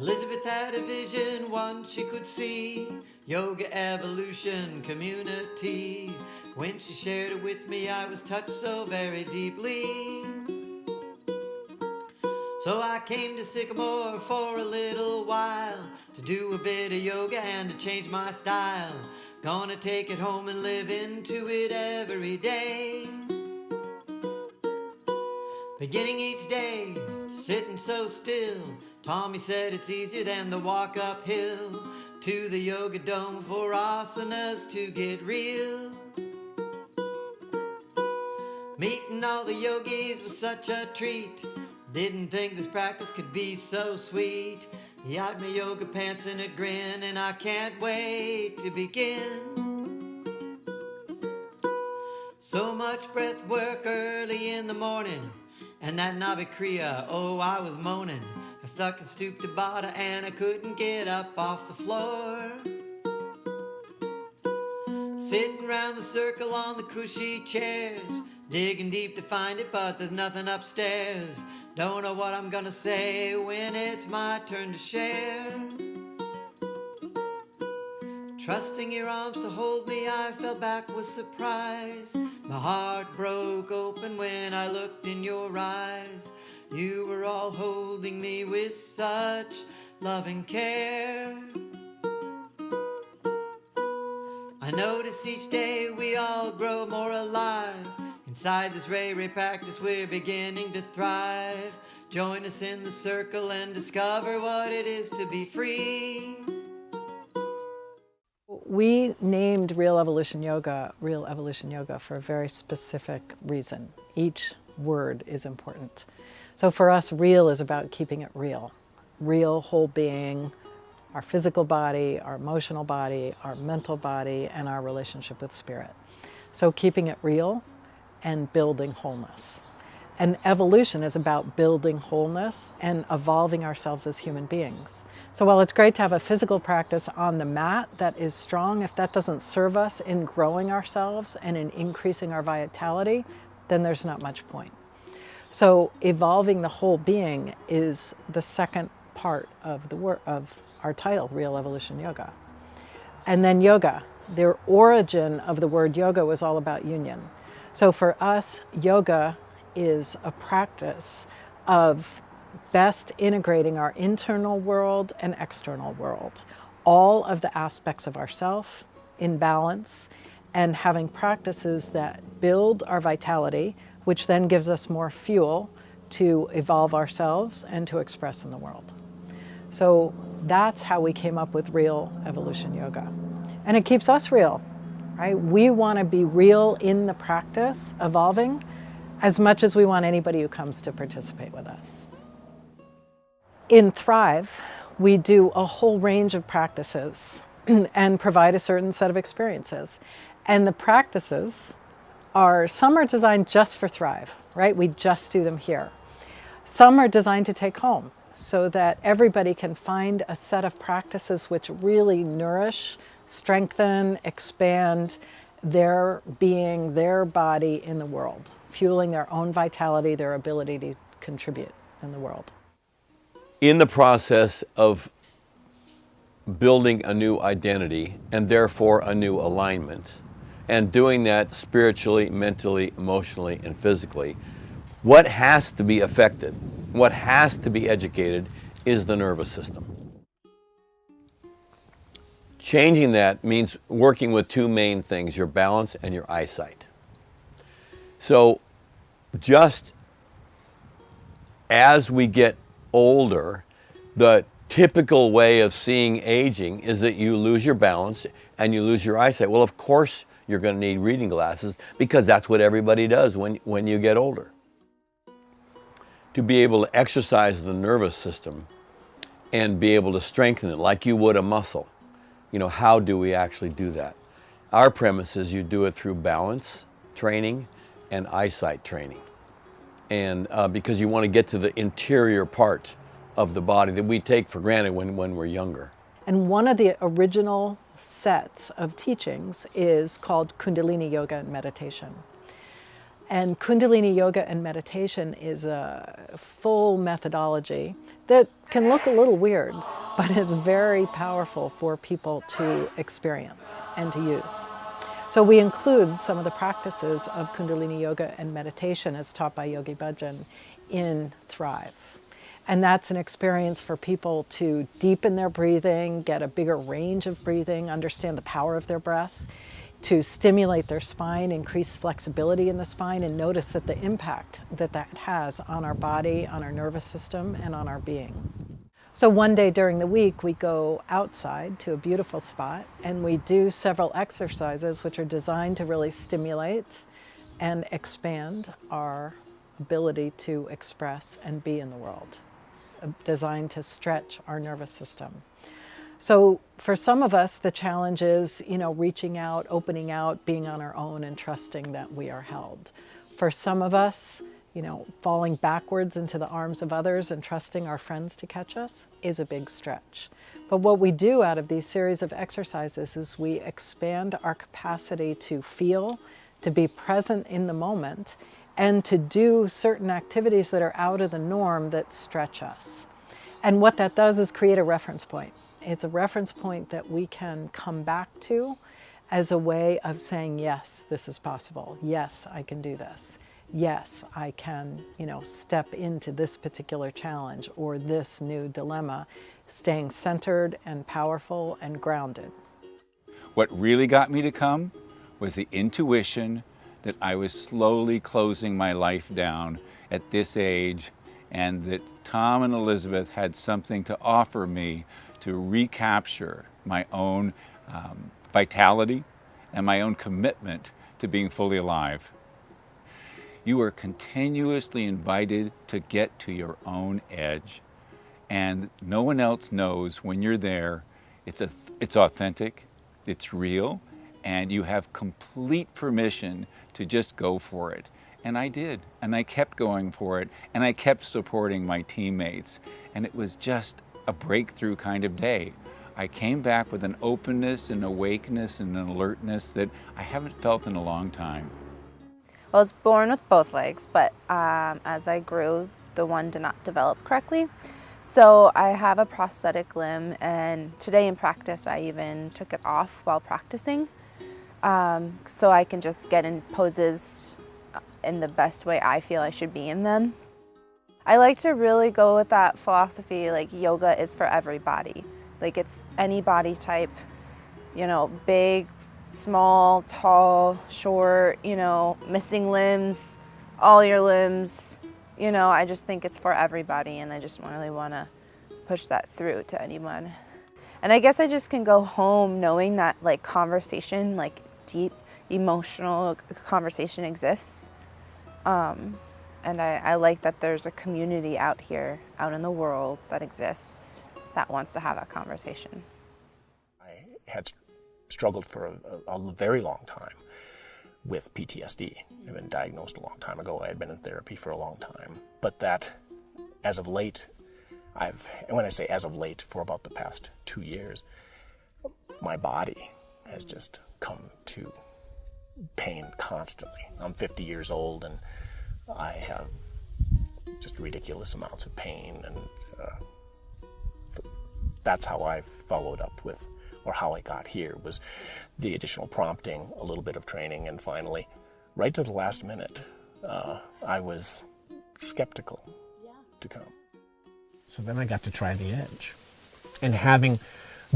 Elizabeth had a vision once she could see yoga evolution community. When she shared it with me, I was touched so very deeply. So I came to Sycamore for a little while to do a bit of yoga and to change my style. Gonna take it home and live into it every day. Beginning each day, sitting so still. Tommy said it's easier than the walk uphill to the yoga dome for asanas to get real. Meeting all the yogis was such a treat. Didn't think this practice could be so sweet. He eyed my yoga pants in a grin, and I can't wait to begin. So much breath work early in the morning, and that Nabi Kriya, oh, I was moaning. I stuck in Stupa Baddha and I couldn't get up off the floor. Sitting round the circle on the cushy chairs, digging deep to find it, but there's nothing upstairs. Don't know what I'm gonna say when it's my turn to share. Trusting your arms to hold me, I fell back with surprise. My heart broke open when I looked in your eyes. You were all holding me with such loving care. I notice each day we all grow more alive. Inside this Ray practice we're beginning to thrive. Join us in the circle and discover what it is to be free. We named Real Evolution Yoga for a very specific reason. Each word is important. So for us, real is about keeping it real. Real whole being, our physical body, our emotional body, our mental body, and our relationship with spirit. So keeping it real and building wholeness. And evolution is about building wholeness and evolving ourselves as human beings. So while it's great to have a physical practice on the mat that is strong, if that doesn't serve us in growing ourselves and in increasing our vitality, then there's not much point. So evolving the whole being is the second part of our title, Real Evolution Yoga. And then yoga. The origin of the word yoga was all about union. So for us, yoga is a practice of best integrating our internal world and external world, all of the aspects of ourself in balance, and having practices that build our vitality, which then gives us more fuel to evolve ourselves and to express in the world. So that's how we came up with Real Evolution Yoga. And it keeps us real, right? We want to be real in the practice, evolving, as much as we want anybody who comes to participate with us. In Thrive, we do a whole range of practices and provide a certain set of experiences. And the practices some are designed just for Thrive, right? We just do them here. Some are designed to take home so that everybody can find a set of practices which really nourish, strengthen, expand their being, their body in the world, fueling their own vitality, their ability to contribute in the world. In the process of building a new identity and therefore a new alignment, and doing that spiritually, mentally, emotionally, and physically, what has to be affected, what has to be educated is the nervous system. Changing that means working with two main things, your balance and your eyesight. So just as we get older, the typical way of seeing aging is that you lose your balance and you lose your eyesight. Well, of course you're going to need reading glasses because that's what everybody does when you get older. To be able to exercise the nervous system and be able to strengthen it like you would a muscle, how do we actually do that? Our premise is you do it through balance training and eyesight training. And because you want to get to the interior part of the body that we take for granted when we're younger. And one of the original sets of teachings is called Kundalini Yoga and Meditation. And Kundalini Yoga and meditation is a full methodology that can look a little weird, but is very powerful for people to experience and to use. So we include some of the practices of Kundalini Yoga and meditation as taught by Yogi Bhajan in Thrive. And that's an experience for people to deepen their breathing, get a bigger range of breathing, understand the power of their breath, to stimulate their spine, increase flexibility in the spine, and notice that the impact that that has on our body, on our nervous system, and on our being. So one day during the week, we go outside to a beautiful spot, and we do several exercises which are designed to really stimulate and expand our ability to express and be in the world, designed to stretch our nervous system. So for some of us, the challenge is, reaching out, opening out, being on our own and trusting that we are held. For some of us, falling backwards into the arms of others and trusting our friends to catch us is a big stretch. But what we do out of these series of exercises is we expand our capacity to feel, to be present in the moment, and to do certain activities that are out of the norm that stretch us. And what that does is create a reference point. It's a reference point that we can come back to as a way of saying, yes, this is possible. Yes, I can do this. Yes, I can, step into this particular challenge or this new dilemma, staying centered and powerful and grounded. What really got me to come was the intuition that I was slowly closing my life down at this age, and that Tom and Elizabeth had something to offer me to recapture my own vitality and my own commitment to being fully alive. You are continuously invited to get to your own edge, and no one else knows when you're there. It's authentic, it's real, and you have complete permission to just go for it. And I did, and I kept going for it, and I kept supporting my teammates, and it was just a breakthrough kind of day. I came back with an openness and awakeness and an alertness that I haven't felt in a long time. I was born with both legs, but as I grew, the one did not develop correctly. So I have a prosthetic limb, and today in practice, I even took it off while practicing, so I can just get in poses in the best way I feel I should be in them. I like to really go with that philosophy, like yoga is for everybody. Like it's any body type, big, small, tall, short, missing limbs, all your limbs. I just think it's for everybody, and I just really want to push that through to anyone. And I guess I just can go home knowing that conversation, deep emotional conversation exists. And I like that there's a community out here, out in the world that exists that wants to have that conversation. I had struggled for a very long time with PTSD. I'd been diagnosed a long time ago. I had been in therapy for a long time. But that, as of late, and when I say as of late, for about the past 2 years, my body has just come to pain constantly. I'm 50 years old, and I have just ridiculous amounts of pain, and that's how I followed up with, or how I got here, was the additional prompting, a little bit of training, and finally, right to the last minute, I was skeptical to come. So then I got to try the edge. And having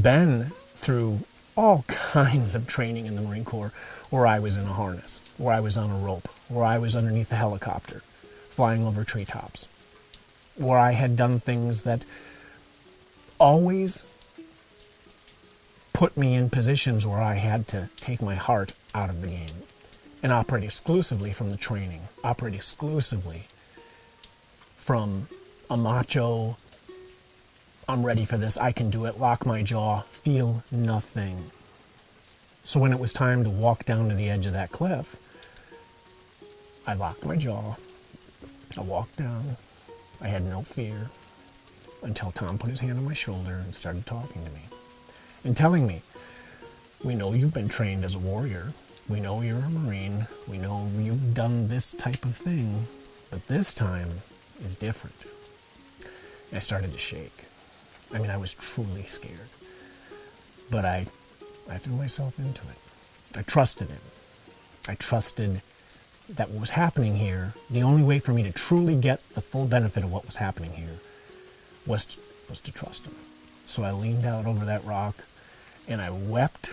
been through all kinds of training in the Marine Corps, where I was in a harness, where I was on a rope, where I was underneath a helicopter, flying over treetops, where I had done things that always put me in positions where I had to take my heart out of the game and operate exclusively from the training, operate exclusively from a macho, I'm ready for this, I can do it, lock my jaw, feel nothing. So when it was time to walk down to the edge of that cliff, I locked my jaw, I walked down, I had no fear, until Tom put his hand on my shoulder and started talking to me and telling me, we know you've been trained as a warrior, we know you're a Marine, we know you've done this type of thing, but this time is different. I started to shake. I mean, I was truly scared. But I threw myself into it. I trusted it. I trusted that what was happening here, the only way for me to truly get the full benefit of what was happening here was to trust him. So I leaned out over that rock and I wept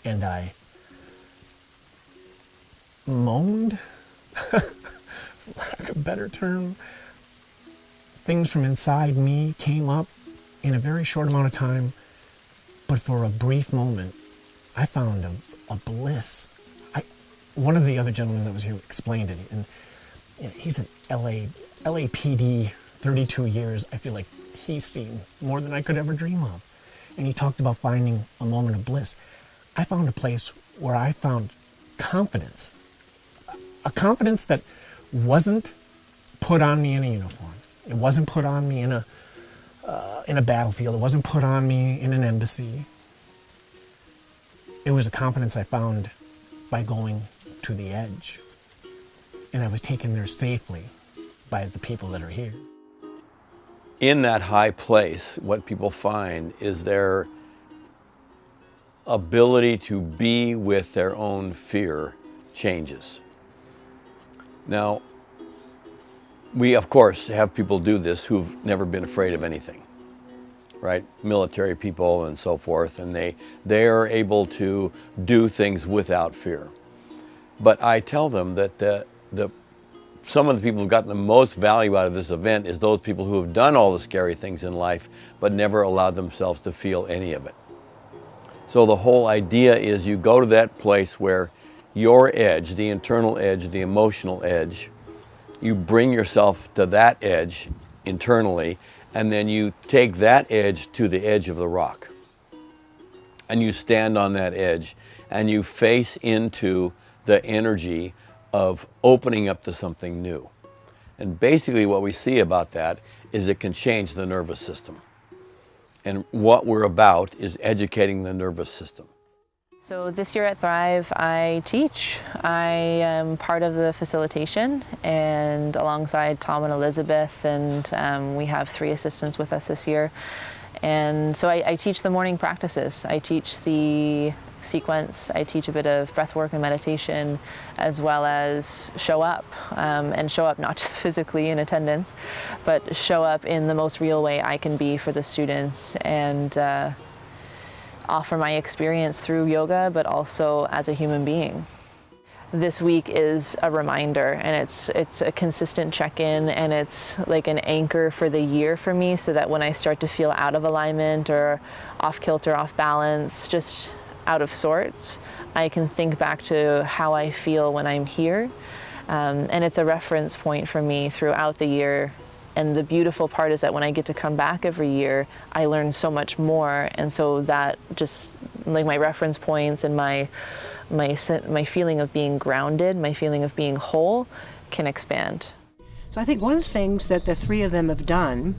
and I moaned, for lack of a better term. Things from inside me came up in a very short amount of time, but for a brief moment, I found a bliss. One of the other gentlemen that was here explained it, and he's an LAPD, 32 years. I feel like he's seen more than I could ever dream of. And he talked about finding a moment of bliss. I found a place where I found confidence, a confidence that wasn't put on me in a uniform. It wasn't put on me in a battlefield. It wasn't put on me in an embassy. It was a confidence I found by going to the edge. And I was taken there safely by the people that are here. In that high place, what people find is their ability to be with their own fear changes. Now, we, of course, have people do this who've never been afraid of anything, right? Military people and so forth, and they are able to do things without fear. But I tell them that some of the people who've gotten the most value out of this event is those people who have done all the scary things in life, but never allowed themselves to feel any of it. So the whole idea is you go to that place where your edge, the internal edge, the emotional edge, you bring yourself to that edge internally, and then you take that edge to the edge of the rock. And you stand on that edge, and you face into the energy of opening up to something new. And basically what we see about that is it can change the nervous system. And what we're about is educating the nervous system. So this year at Thrive, I teach. I am part of the facilitation, and alongside Tom and Elizabeth, and we have 3 assistants with us this year. And so I teach the morning practices. I teach the sequence. I teach a bit of breath work and meditation, as well as show up, and show up not just physically in attendance, but show up in the most real way I can be for the students, and offer my experience through yoga, but also as a human being. This week is a reminder, and it's a consistent check-in, and it's like an anchor for the year for me, so that when I start to feel out of alignment or off kilter, off balance, just out of sorts, I can think back to how I feel when I'm here. And it's a reference point for me throughout the year. And the beautiful part is that when I get to come back every year, I learn so much more. And so that just like my reference points and my feeling of being grounded, my feeling of being whole can expand. So I think one of the things that the 3 of them have done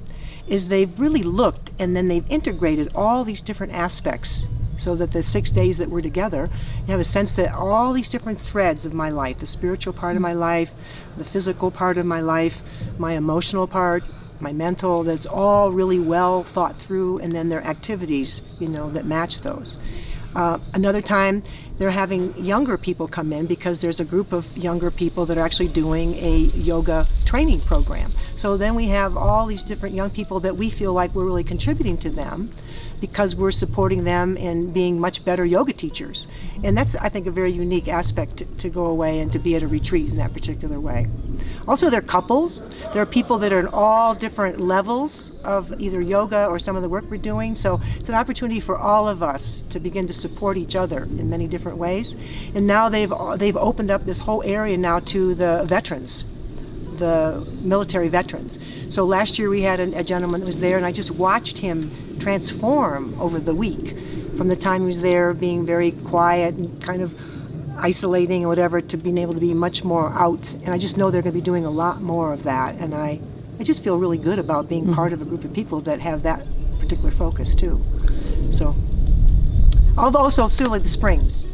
is they've really looked, and then they've integrated all these different aspects, so that the 6 days that we're together, you have a sense that all these different threads of my life, the spiritual part of my life, the physical part of my life, my emotional part, my mental, that's all really well thought through, and then their activities, that match those. Another time, they're having younger people come in because there's a group of younger people that are actually doing a yoga training program. So then we have all these different young people that we feel like we're really contributing to them, because we're supporting them in being much better yoga teachers. And that's, I think, a very unique aspect to go away and to be at a retreat in that particular way. Also, there are couples. There are people that are in all different levels of either yoga or some of the work we're doing. So it's an opportunity for all of us to begin to support each other in many different ways. And now they've opened up this whole area now to the veterans, the military veterans. So last year we had a gentleman that was there, and I just watched him transform over the week, from the time he was there being very quiet and kind of isolating or whatever, to being able to be much more out. And I just know they're going to be doing a lot more of that, and I just feel really good about being part of a group of people that have that particular focus too. So, although also sort of like the Springs,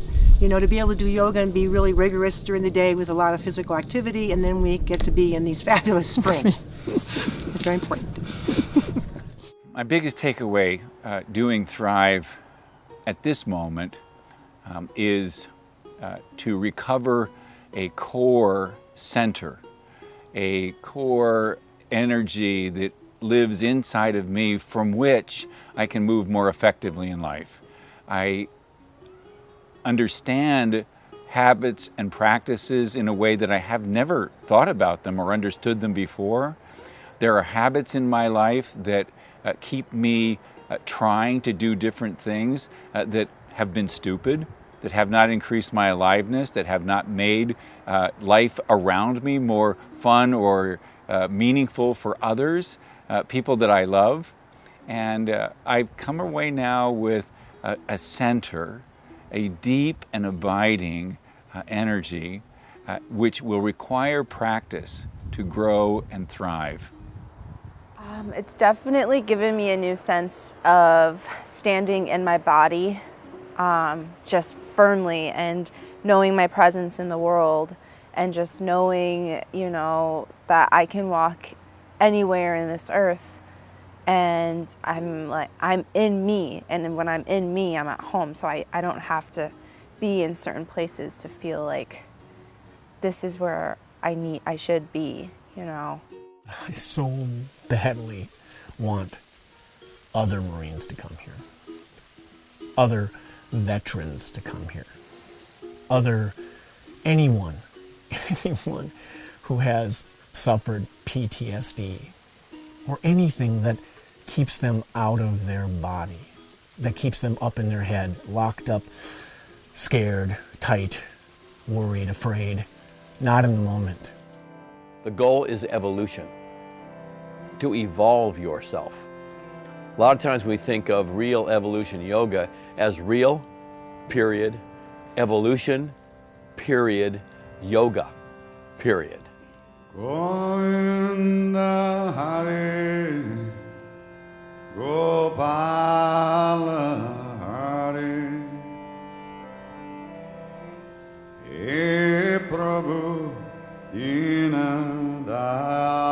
You know, to be able to do yoga and be really rigorous during the day with a lot of physical activity, and then we get to be in these fabulous springs. It's very important. My biggest takeaway doing Thrive at this moment is to recover a core center, a core energy that lives inside of me from which I can move more effectively in life. I understand habits and practices in a way that I have never thought about them or understood them before. There are habits in my life that keep me trying to do different things that have been stupid, that have not increased my aliveness, that have not made life around me more fun or meaningful for others, people that I love. And I've come away now with a center, a deep and abiding energy, which will require practice to grow and thrive. It's definitely given me a new sense of standing in my body just firmly, and knowing my presence in the world, and just knowing, you know, that I can walk anywhere in this earth, and I'm in me, and when I'm in me, I'm at home, so I don't have to be in certain places to feel like this is where I should be, you know. I so badly want other Marines to come here, other veterans to come here, anyone who has suffered PTSD or anything that keeps them out of their body, that keeps them up in their head, locked up, scared, tight, worried, afraid, not in the moment. The goal is evolution, to evolve yourself. A lot of times we think of real evolution yoga as real, period, evolution, period, yoga, period. Govinda Hare, Gopala Hare, He Prabhu Dina Daya.